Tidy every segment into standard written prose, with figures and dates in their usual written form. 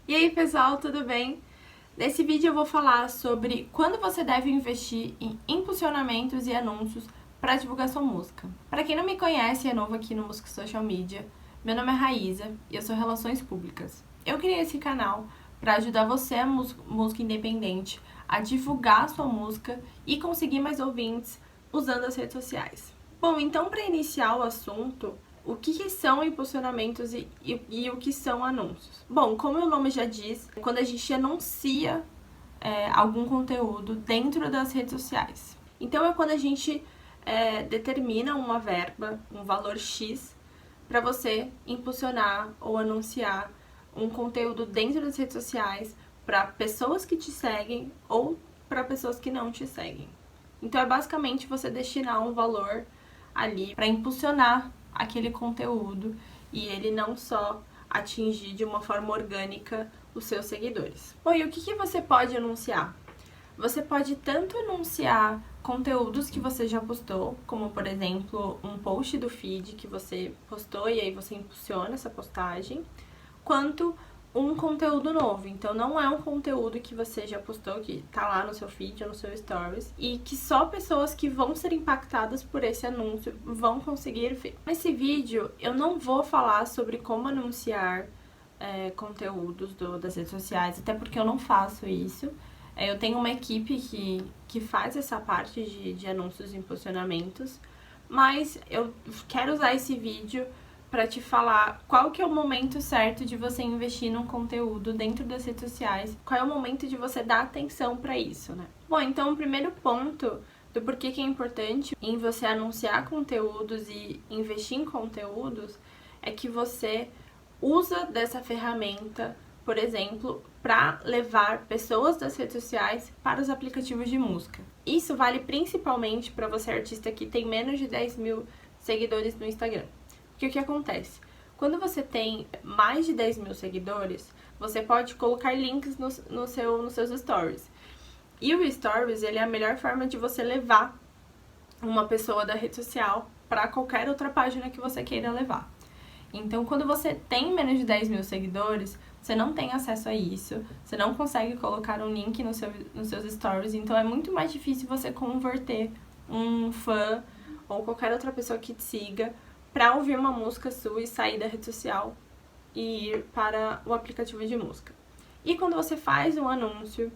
E aí pessoal, tudo bem? Nesse vídeo eu vou falar sobre quando você deve investir em impulsionamentos e anúncios para divulgar sua música. Para quem não me conhece e é novo aqui no Música Social Media, meu nome é Raíza e eu sou Relações Públicas. Eu criei esse canal para ajudar você, a música independente, a divulgar sua música e conseguir mais ouvintes usando as redes sociais. Bom, então para iniciar o assunto, o que são impulsionamentos e o que são anúncios? Bom, como o nome já diz, quando a gente anuncia algum conteúdo dentro das redes sociais. Então é quando a gente determina uma verba, um valor X, para você impulsionar ou anunciar um conteúdo dentro das redes sociais para pessoas que te seguem ou para pessoas que não te seguem. Então é basicamente você destinar um valor ali para impulsionar aquele conteúdo e ele não só atingir de uma forma orgânica os seus seguidores. Bom, e o que você pode anunciar? Você pode tanto anunciar conteúdos que você já postou, como por exemplo um post do feed que você postou e aí você impulsiona essa postagem, quanto um conteúdo novo. Então não é um conteúdo que você já postou, que tá lá no seu feed ou no seu stories, e que só pessoas que vão ser impactadas por esse anúncio vão conseguir ver. Nesse vídeo eu não vou falar sobre como anunciar conteúdos das redes sociais, até porque eu não faço isso. Eu tenho uma equipe que faz essa parte de anúncios e impulsionamentos, mas eu quero usar esse vídeo para te falar qual que é o momento certo de você investir num conteúdo dentro das redes sociais, qual é o momento de você dar atenção para isso, né? Bom, então o primeiro ponto do porquê que é importante em você anunciar conteúdos e investir em conteúdos é que você usa dessa ferramenta, por exemplo, para levar pessoas das redes sociais para os aplicativos de música. Isso vale principalmente para você artista que tem menos de 10 mil seguidores no Instagram. Porque o que acontece? Quando você tem mais de 10 mil seguidores, você pode colocar links nos seus stories. E o stories, ele é a melhor forma de você levar uma pessoa da rede social para qualquer outra página que você queira levar. Então, quando você tem menos de 10 mil seguidores, você não tem acesso a isso, você não consegue colocar um link nos seus stories, então é muito mais difícil você converter um fã ou qualquer outra pessoa que te siga para ouvir uma música sua e sair da rede social e ir para o aplicativo de música. E quando você faz um anúncio,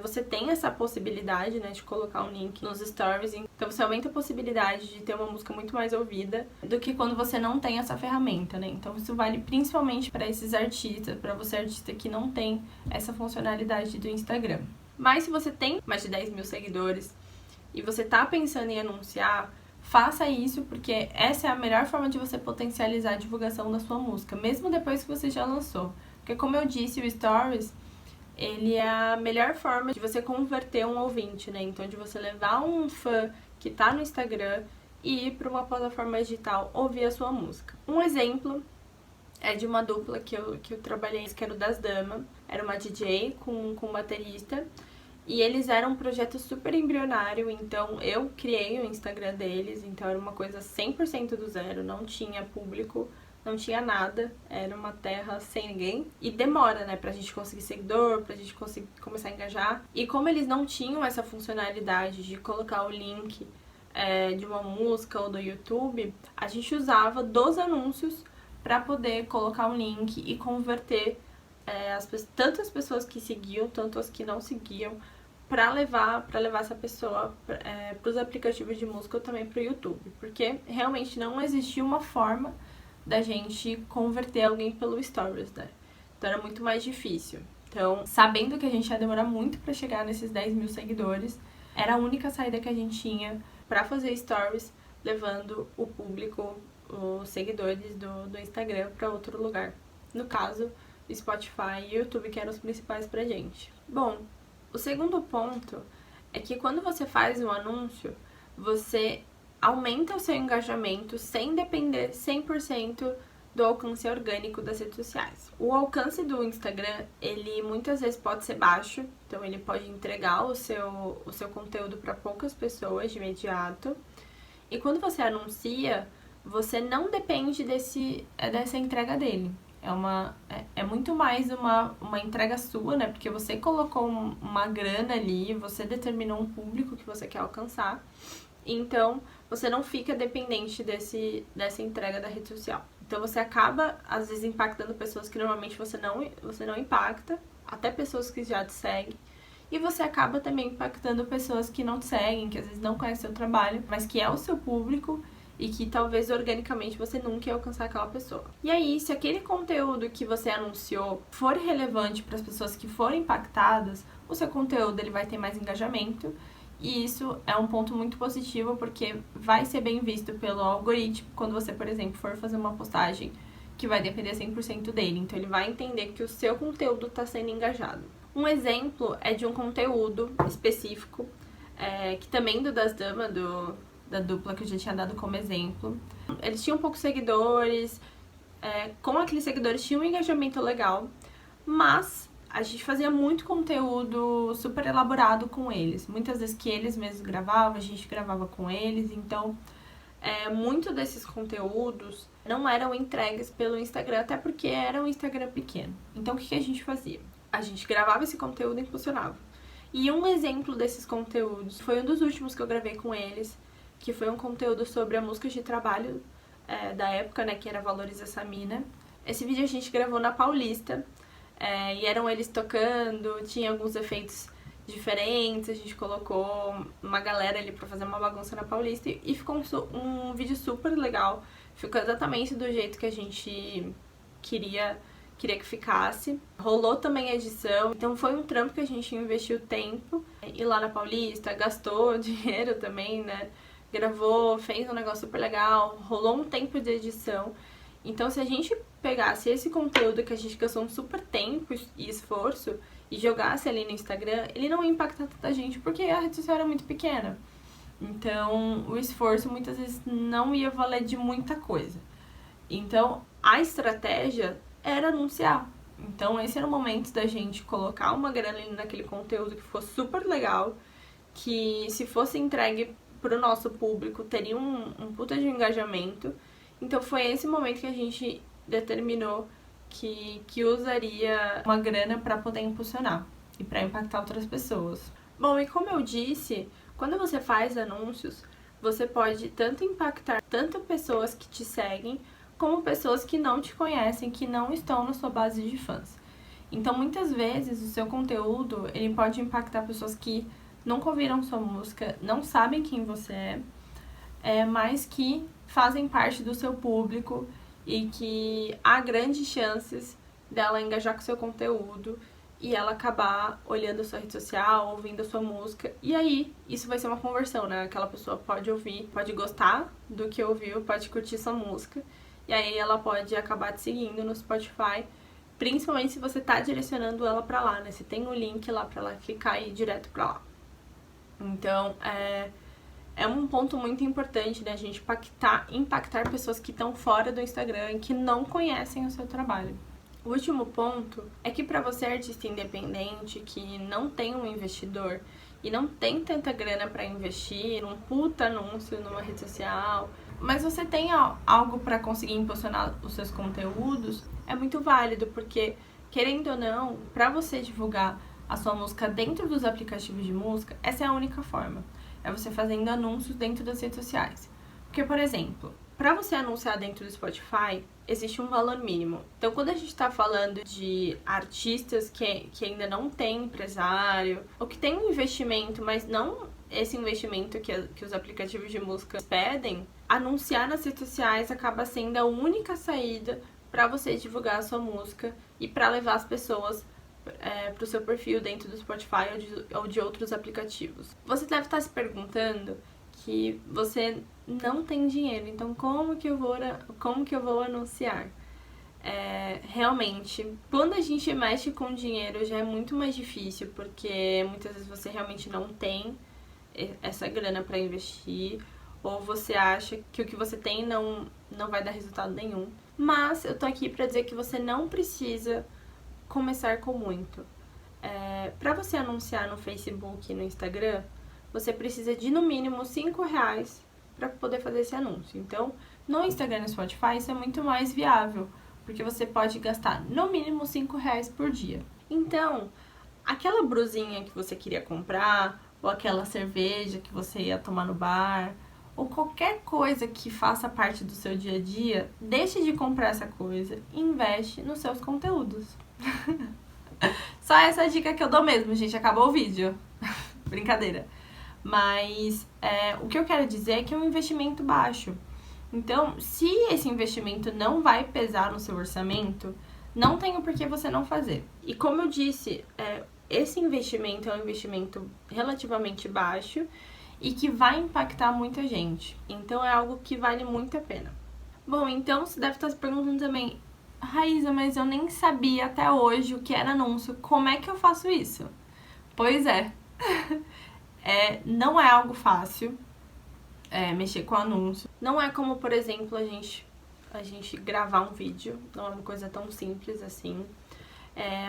você tem essa possibilidade, né, de colocar um link nos stories, então você aumenta a possibilidade de ter uma música muito mais ouvida do que quando você não tem essa ferramenta, né? Então isso vale principalmente para esses artistas, para você artista que não tem essa funcionalidade do Instagram. Mas se você tem mais de 10 mil seguidores e você tá pensando em anunciar, faça isso, porque essa é a melhor forma de você potencializar a divulgação da sua música, mesmo depois que você já lançou. Porque como eu disse, o Stories, ele é a melhor forma de você converter um ouvinte, né? Então, de você levar um fã que tá no Instagram e ir para uma plataforma digital ouvir a sua música. Um exemplo é de uma dupla que eu trabalhei, que era o Das Dama. Era uma DJ com um baterista. E eles eram um projeto super embrionário, então eu criei o Instagram deles, então era uma coisa 100% do zero, não tinha público, não tinha nada, era uma terra sem ninguém. E demora, né, pra gente conseguir seguidor, pra gente conseguir começar a engajar. E como eles não tinham essa funcionalidade de colocar o link de uma música ou do YouTube, a gente usava dos anúncios pra poder colocar um link e converter tanto as pessoas que seguiam, tanto as que não seguiam, para levar essa pessoa para os aplicativos de música ou também para o YouTube, porque realmente não existia uma forma da gente converter alguém pelo Stories, né? Então era muito mais difícil. Então, sabendo que a gente ia demorar muito para chegar nesses 10 mil seguidores, era a única saída que a gente tinha para fazer Stories, levando o público, os seguidores do Instagram para outro lugar. No caso, Spotify e YouTube, que eram os principais pra gente. Bom, o segundo ponto é que quando você faz um anúncio, você aumenta o seu engajamento sem depender 100% do alcance orgânico das redes sociais. O alcance do Instagram, ele muitas vezes pode ser baixo, então ele pode entregar o seu conteúdo para poucas pessoas de imediato. E quando você anuncia, você não depende dessa entrega dele. É muito mais uma entrega sua, né? Porque você colocou uma grana ali, você determinou um público que você quer alcançar. Então, você não fica dependente dessa entrega da rede social. Então, você acaba, às vezes, impactando pessoas que normalmente você não impacta, até pessoas que já te seguem. E você acaba também impactando pessoas que não te seguem, que às vezes não conhecem o seu trabalho, mas que é o seu público e que talvez organicamente você nunca ia alcançar aquela pessoa. E aí, se aquele conteúdo que você anunciou for relevante para as pessoas que forem impactadas, o seu conteúdo ele vai ter mais engajamento. E isso é um ponto muito positivo porque vai ser bem visto pelo algoritmo quando você, por exemplo, for fazer uma postagem que vai depender 100% dele. Então, ele vai entender que o seu conteúdo está sendo engajado. Um exemplo é de um conteúdo específico, que também do Das Damas, da dupla que eu já tinha dado como exemplo. Eles tinham poucos seguidores, com aqueles seguidores tinha um engajamento legal, mas a gente fazia muito conteúdo super elaborado com eles. Muitas vezes que eles mesmos gravavam, a gente gravava com eles, então muito desses conteúdos não eram entregues pelo Instagram, até porque era um Instagram pequeno. Então o que a gente fazia? A gente gravava esse conteúdo e impulsionava. E um exemplo desses conteúdos foi um dos últimos que eu gravei com eles, que foi um conteúdo sobre a música de trabalho da época, né, que era Valoriza Essa Mina. Esse vídeo a gente gravou na Paulista, e eram eles tocando, tinha alguns efeitos diferentes, a gente colocou uma galera ali pra fazer uma bagunça na Paulista e ficou um vídeo super legal, ficou exatamente do jeito que a gente queria que ficasse. Rolou também a edição, então foi um trampo que a gente investiu tempo, ir lá na Paulista, gastou dinheiro também, né? Gravou, fez um negócio super legal, rolou um tempo de edição. Então, se a gente pegasse esse conteúdo que a gente gastou um super tempo e esforço e jogasse ali no Instagram, ele não ia impactar tanta gente porque a rede social era muito pequena. Então, o esforço muitas vezes não ia valer de muita coisa. Então, a estratégia era anunciar. Então, esse era o momento da gente colocar uma grana ali naquele conteúdo que fosse super legal, que se fosse entregue pro nosso público, teria um puta de engajamento. Então foi esse momento que a gente determinou que usaria uma grana para poder impulsionar e para impactar outras pessoas. Bom, e como eu disse, quando você faz anúncios, você pode tanto impactar tanto pessoas que te seguem, como pessoas que não te conhecem, que não estão na sua base de fãs. Então, muitas vezes, o seu conteúdo, ele pode impactar pessoas que nunca ouviram sua música, não sabem quem você mas que fazem parte do seu público e que há grandes chances dela engajar com o seu conteúdo e ela acabar olhando a sua rede social, ouvindo a sua música. E aí, isso vai ser uma conversão, né? Aquela pessoa pode ouvir, pode gostar do que ouviu, pode curtir sua música. E aí ela pode acabar te seguindo no Spotify, principalmente se você tá direcionando ela pra lá, né? Se tem um link lá pra ela clicar e ir direto pra lá. Então, é um ponto muito importante da gente impactar pessoas que estão fora do Instagram e que não conhecem o seu trabalho. O último ponto é que para você artista independente, que não tem um investidor e não tem tanta grana para investir num puta anúncio numa rede social, mas você tem algo para conseguir impulsionar os seus conteúdos, é muito válido, porque, querendo ou não, para você divulgar a sua música dentro dos aplicativos de música, essa é a única forma. É você fazendo anúncios dentro das redes sociais. Porque, por exemplo, para você anunciar dentro do Spotify, existe um valor mínimo. Então, quando a gente está falando de artistas que ainda não tem empresário, ou que tem um investimento, mas não esse investimento que os aplicativos de música pedem, anunciar nas redes sociais acaba sendo a única saída para você divulgar a sua música e para levar as pessoas para o seu perfil dentro do Spotify ou de outros aplicativos. Você deve estar se perguntando que você não tem dinheiro, então como que eu vou anunciar? Realmente, quando a gente mexe com dinheiro já é muito mais difícil, porque muitas vezes você realmente não tem essa grana para investir, ou você acha que o que você tem não vai dar resultado nenhum. Mas eu tô aqui para dizer que você não precisa começar com muito. Para você anunciar no Facebook e no Instagram, você precisa de no mínimo R$5 para poder fazer esse anúncio. Então, no Instagram e no Spotify isso é muito mais viável, porque você pode gastar no mínimo R$5 por dia. Então, aquela brusinha que você queria comprar, ou aquela cerveja que você ia tomar no bar, ou qualquer coisa que faça parte do seu dia a dia, deixe de comprar essa coisa e investe nos seus conteúdos. Só essa dica que eu dou mesmo, gente. Acabou o vídeo. Brincadeira. Mas o que eu quero dizer é que é um investimento baixo. Então, se esse investimento não vai pesar no seu orçamento, não tem o porquê você não fazer. E como eu disse, esse investimento é um investimento relativamente baixo e que vai impactar muita gente. Então, é algo que vale muito a pena. Bom, então você deve estar se perguntando também, Raíza, mas eu nem sabia até hoje o que era anúncio. Como é que eu faço isso? Pois é. Não é algo fácil mexer com anúncio. Não é como, por exemplo, a gente gravar um vídeo. Não é uma coisa tão simples assim.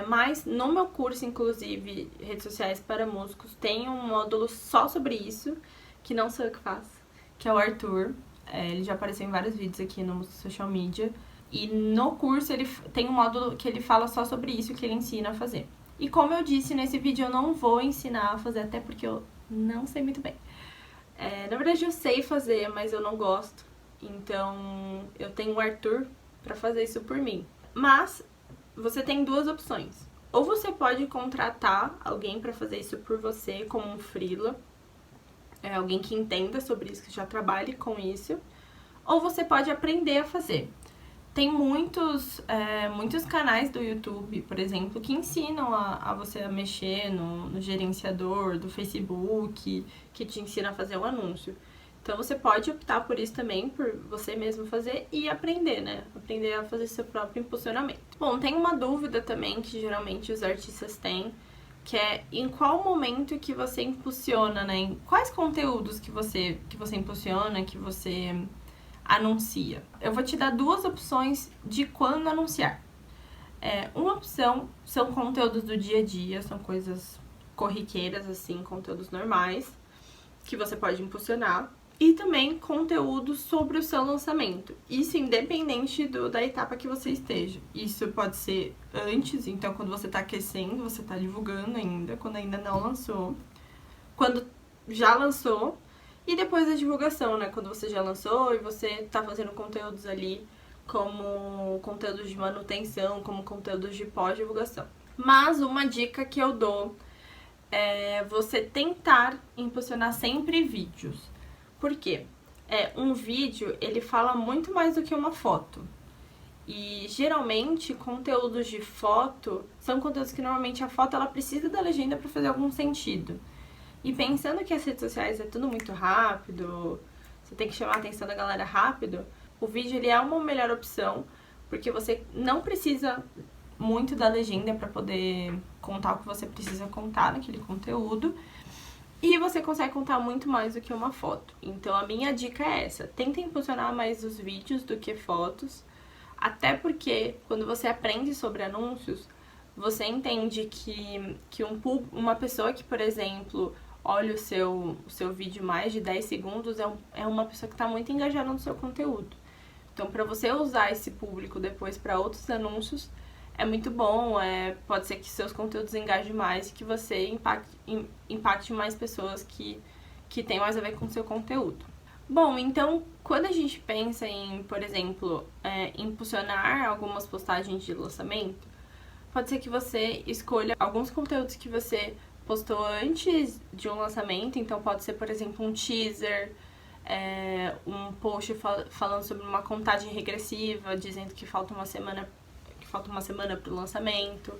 Mas no meu curso, inclusive, Redes Sociais para Músicos, tem um módulo só sobre isso, que não sou eu que faço, que é o Arthur. Ele já apareceu em vários vídeos aqui no Social Media. E no curso ele tem um módulo que ele fala só sobre isso, que ele ensina a fazer. E como eu disse, nesse vídeo eu não vou ensinar a fazer, até porque eu não sei muito bem. Na verdade eu sei fazer, mas eu não gosto. Então eu tenho o Arthur pra fazer isso por mim. Mas você tem duas opções. Ou você pode contratar alguém pra fazer isso por você, como um freela. Alguém que entenda sobre isso, que já trabalhe com isso. Ou você pode aprender a fazer. Tem muitos canais do YouTube, por exemplo, que ensinam a você a mexer no gerenciador do Facebook, que te ensina a fazer o anúncio. Então você pode optar por isso também, por você mesmo fazer e aprender, né? Aprender a fazer seu próprio impulsionamento. Bom, tem uma dúvida também que geralmente os artistas têm, que é em qual momento que você impulsiona, né? Em quais conteúdos que você impulsiona, que você anuncia. Eu vou te dar duas opções de quando anunciar. Uma opção são conteúdos do dia a dia, são coisas corriqueiras, assim, conteúdos normais, que você pode impulsionar. E também conteúdos sobre o seu lançamento. Isso independente da etapa que você esteja. Isso pode ser antes, então quando você tá aquecendo, você tá divulgando ainda, quando ainda não lançou. Quando já lançou. E depois da divulgação, né? Quando você já lançou e você tá fazendo conteúdos ali como conteúdos de manutenção, como conteúdos de pós-divulgação. Mas uma dica que eu dou é você tentar impulsionar sempre vídeos. Por quê? Um vídeo, ele fala muito mais do que uma foto. E geralmente, conteúdos de foto são conteúdos que normalmente a foto ela precisa da legenda para fazer algum sentido. E pensando que as redes sociais é tudo muito rápido, você tem que chamar a atenção da galera rápido, o vídeo ele é uma melhor opção, porque você não precisa muito da legenda para poder contar o que você precisa contar naquele conteúdo, e você consegue contar muito mais do que uma foto. Então a minha dica é essa, tenta impulsionar mais os vídeos do que fotos, até porque quando você aprende sobre anúncios, você entende que uma pessoa que, por exemplo, olha o seu vídeo mais de 10 segundos, é uma pessoa que está muito engajada no seu conteúdo. Então, para você usar esse público depois para outros anúncios, é muito bom, pode ser que seus conteúdos engajem mais e que você impacte mais pessoas que tem mais a ver com o seu conteúdo. Bom, então, quando a gente pensa em, por exemplo, impulsionar algumas postagens de lançamento, pode ser que você escolha alguns conteúdos que você postou antes de um lançamento, então pode ser, por exemplo, um teaser, um post falando sobre uma contagem regressiva, dizendo que falta uma semana para o lançamento.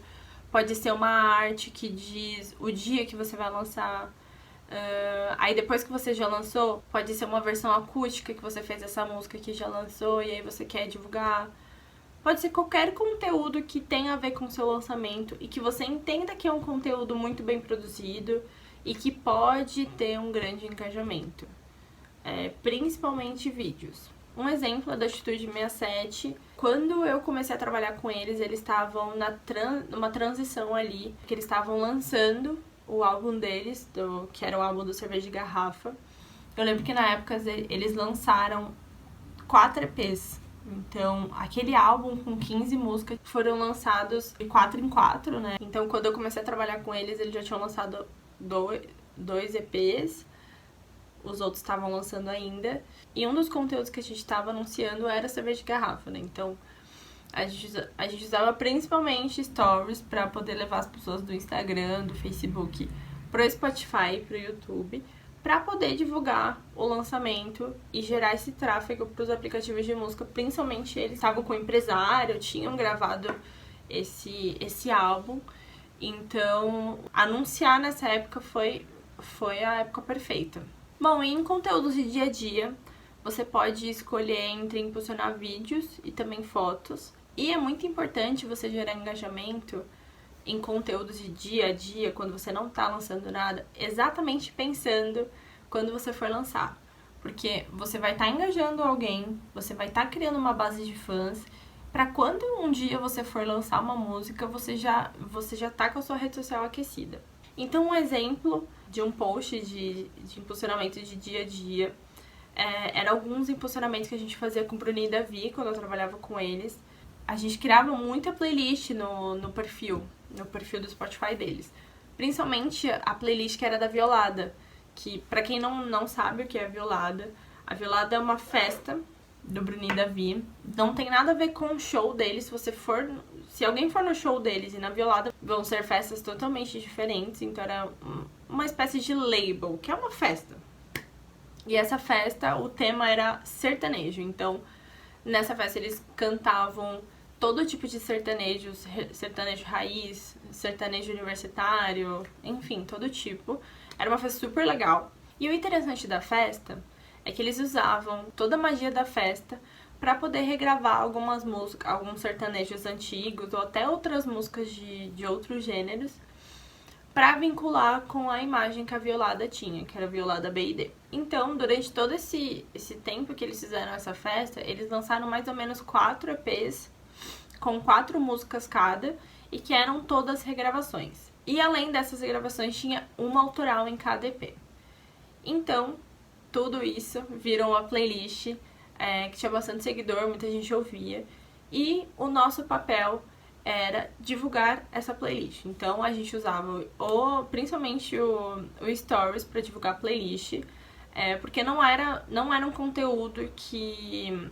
Pode ser uma arte que diz o dia que você vai lançar. Aí depois que você já lançou, pode ser uma versão acústica que você fez dessa música que já lançou e aí você quer divulgar. Pode ser qualquer conteúdo que tenha a ver com o seu lançamento e que você entenda que é um conteúdo muito bem produzido e que pode ter um grande engajamento. Principalmente vídeos. Um exemplo é da Atitude 67. Quando eu comecei a trabalhar com eles, eles estavam numa transição ali, que eles estavam lançando o álbum deles, que era o álbum do Cerveja de Garrafa. Eu lembro que na época eles lançaram 4 EPs. Então, aquele álbum com 15 músicas foram lançados de 4 em 4, né? Então, quando eu comecei a trabalhar com eles já tinham lançado dois EPs, os outros estavam lançando ainda. E um dos conteúdos que a gente estava anunciando era cerveja de garrafa, né? Então, a gente usava principalmente stories para poder levar as pessoas do Instagram, do Facebook, pro Spotify, pro YouTube, para poder divulgar o lançamento e gerar esse tráfego para os aplicativos de música. Principalmente eles estavam com empresário, tinham gravado esse álbum. Então, anunciar nessa época foi a época perfeita. Bom, e em conteúdos de dia a dia, você pode escolher entre impulsionar vídeos e também fotos. E é muito importante você gerar engajamento em conteúdos de dia a dia, quando você não está lançando nada, exatamente pensando quando você for lançar. Porque você vai estar engajando alguém, você vai estar criando uma base de fãs, para quando um dia você for lançar uma música, você já tá com a sua rede social aquecida. Então, um exemplo de um post de impulsionamento de dia a dia era alguns impulsionamentos que a gente fazia com o Bruninho e Davi, quando eu trabalhava com eles. A gente criava muita playlist no perfil do Spotify deles. Principalmente a playlist que era da Violada, que pra quem não sabe o que é a Violada é uma festa do Bruninho e Davi. Não tem nada a ver com o show deles. Se alguém for no show deles e na Violada, vão ser festas totalmente diferentes. Então era uma espécie de label, que é uma festa. E essa festa, o tema era sertanejo. Então, nessa festa eles cantavam todo tipo de sertanejos, sertanejo raiz, sertanejo universitário, enfim, todo tipo. Era uma festa super legal. E o interessante da festa é que eles usavam toda a magia da festa para poder regravar algumas músicas, alguns sertanejos antigos ou até outras músicas de outros gêneros, para vincular com a imagem que a Violada tinha, que era a Violada B&D. Então, durante todo esse tempo que eles fizeram essa festa, eles lançaram mais ou menos 4 EPs com 4 músicas cada, e que eram todas regravações. E além dessas regravações, tinha uma autoral em cada EP. Então, tudo isso virou uma playlist que tinha bastante seguidor, muita gente ouvia. E o nosso papel era divulgar essa playlist. Então, a gente usava principalmente o Stories para divulgar a playlist, porque não era um conteúdo que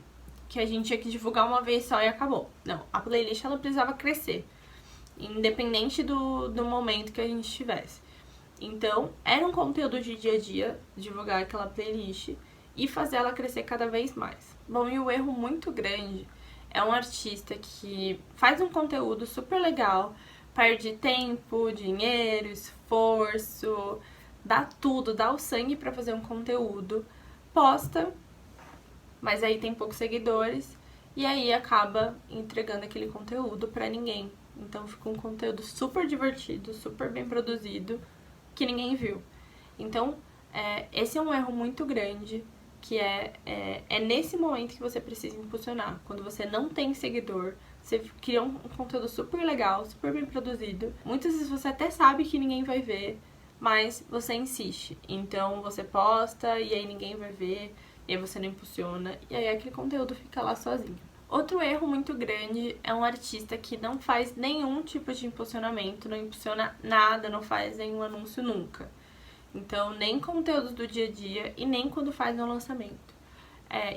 a gente tinha que divulgar uma vez só e acabou. Não, a playlist ela precisava crescer, independente do momento que a gente estivesse. Então, era um conteúdo de dia a dia, divulgar aquela playlist e fazer ela crescer cada vez mais. Bom, e o erro muito grande é um artista que faz um conteúdo super legal, perde tempo, dinheiro, esforço, dá tudo, dá o sangue pra fazer um conteúdo, posta, mas aí tem poucos seguidores e aí acaba entregando aquele conteúdo pra ninguém. Então fica um conteúdo super divertido, super bem produzido, que ninguém viu. Então, esse é um erro muito grande, que é nesse momento que você precisa impulsionar. Quando você não tem seguidor, você cria um conteúdo super legal, super bem produzido. Muitas vezes você até sabe que ninguém vai ver, mas você insiste. Então você posta e aí ninguém vai ver, e aí você não impulsiona, e aí aquele conteúdo fica lá sozinho. Outro erro muito grande é um artista que não faz nenhum tipo de impulsionamento, não impulsiona nada, não faz nenhum anúncio nunca. Então, nem conteúdos do dia a dia e nem quando faz um lançamento.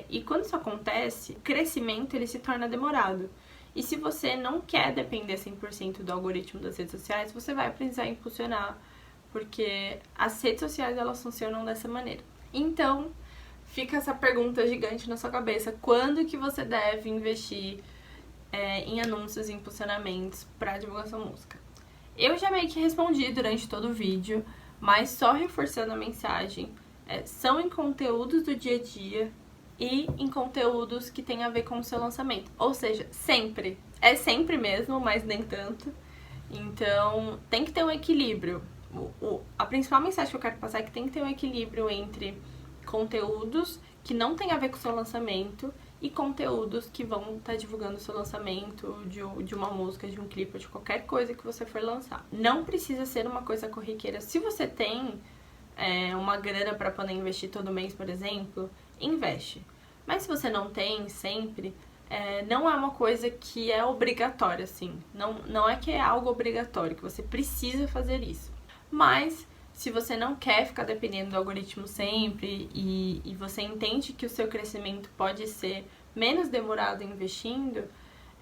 E quando isso acontece, o crescimento ele se torna demorado. E se você não quer depender 100% do algoritmo das redes sociais, você vai precisar impulsionar, porque as redes sociais elas funcionam dessa maneira. Então, fica essa pergunta gigante na sua cabeça: quando que você deve investir em anúncios e impulsionamentos para divulgação música? Eu já meio que respondi durante todo o vídeo, mas só reforçando a mensagem, são em conteúdos do dia a dia e em conteúdos que tem a ver com o seu lançamento. Ou seja, sempre. É sempre mesmo, mas nem tanto. Então, tem que ter um equilíbrio. A principal mensagem que eu quero passar é que tem que ter um equilíbrio entre conteúdos que não tem a ver com o seu lançamento e conteúdos que vão estar divulgando o seu lançamento de uma música, de um clipe, de qualquer coisa que você for lançar. Não precisa ser uma coisa corriqueira. Se você tem uma grana para poder investir todo mês, por exemplo, investe. Mas se você não tem sempre, não é uma coisa que é obrigatória, assim. Não é que é algo obrigatório, que você precisa fazer isso. Mas, se você não quer ficar dependendo do algoritmo sempre e você entende que o seu crescimento pode ser menos demorado investindo,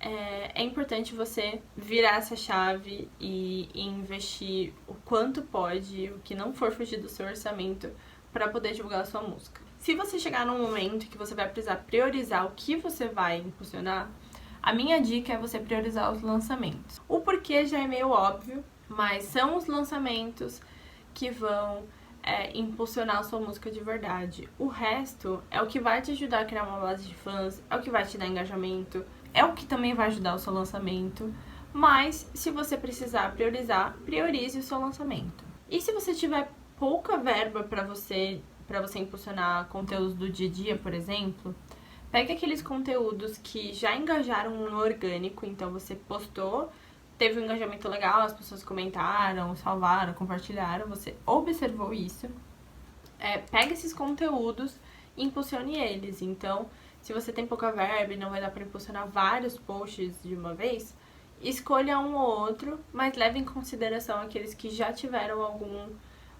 é importante você virar essa chave e investir o quanto pode, o que não for fugir do seu orçamento, para poder divulgar a sua música. Se você chegar num momento que você vai precisar priorizar o que você vai impulsionar, a minha dica é você priorizar os lançamentos. O porquê já é meio óbvio, mas são os lançamentos que vão impulsionar a sua música de verdade. O resto é o que vai te ajudar a criar uma base de fãs, é o que vai te dar engajamento, é o que também vai ajudar o seu lançamento. Mas, se você precisar priorizar, priorize o seu lançamento. E se você tiver pouca verba para você impulsionar conteúdos do dia a dia, por exemplo, pegue aqueles conteúdos que já engajaram no orgânico, então você postou, teve um engajamento legal, as pessoas comentaram, salvaram, compartilharam, você observou isso. Pega esses conteúdos e impulsione eles. Então, se você tem pouca verba e não vai dar para impulsionar vários posts de uma vez, escolha um ou outro, mas leve em consideração aqueles que já tiveram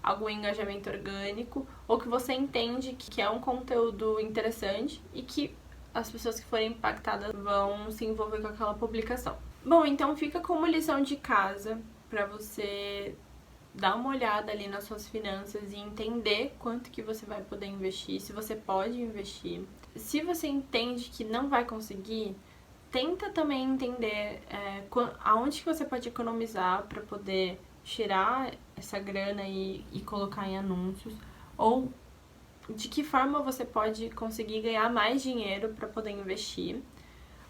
algum engajamento orgânico, ou que você entende que é um conteúdo interessante e que as pessoas que forem impactadas vão se envolver com aquela publicação. Bom, então fica como lição de casa para você dar uma olhada ali nas suas finanças e entender quanto que você vai poder investir, se você pode investir. Se você entende que não vai conseguir, tenta também entender aonde que você pode economizar para poder tirar essa grana e colocar em anúncios, ou de que forma você pode conseguir ganhar mais dinheiro para poder investir,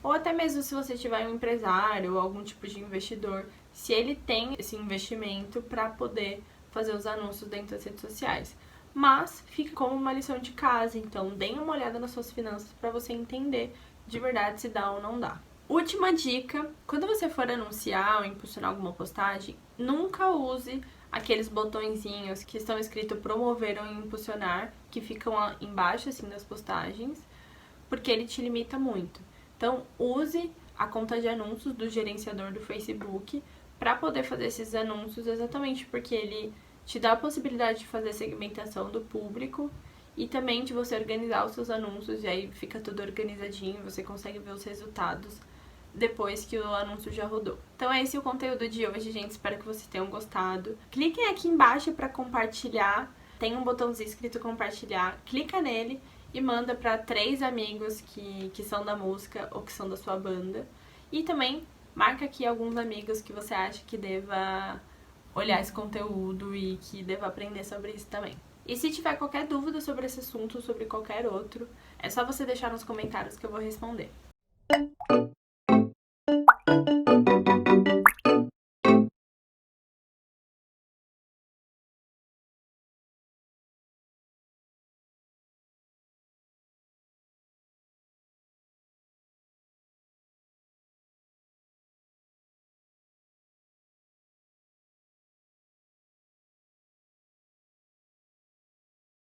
ou até mesmo se você tiver um empresário ou algum tipo de investidor, se ele tem esse investimento para poder fazer os anúncios dentro das redes sociais. Mas fica como uma lição de casa, então deem uma olhada nas suas finanças para você entender de verdade se dá ou não dá. Última dica, quando você for anunciar ou impulsionar alguma postagem, nunca use aqueles botõezinhos que estão escritos promover ou impulsionar, que ficam embaixo assim das postagens, porque ele te limita muito. Então, use a conta de anúncios do gerenciador do Facebook para poder fazer esses anúncios, exatamente porque ele te dá a possibilidade de fazer segmentação do público e também de você organizar os seus anúncios, e aí fica tudo organizadinho, você consegue ver os resultados depois que o anúncio já rodou. Então é esse o conteúdo de hoje, gente. Espero que vocês tenham gostado. Cliquem aqui embaixo para compartilhar. Tem um botãozinho escrito compartilhar. Clica nele e manda para 3 amigos que são da música ou que são da sua banda. E também marca aqui alguns amigos que você acha que deva olhar esse conteúdo e que deva aprender sobre isso também. E se tiver qualquer dúvida sobre esse assunto ou sobre qualquer outro, é só você deixar nos comentários que eu vou responder.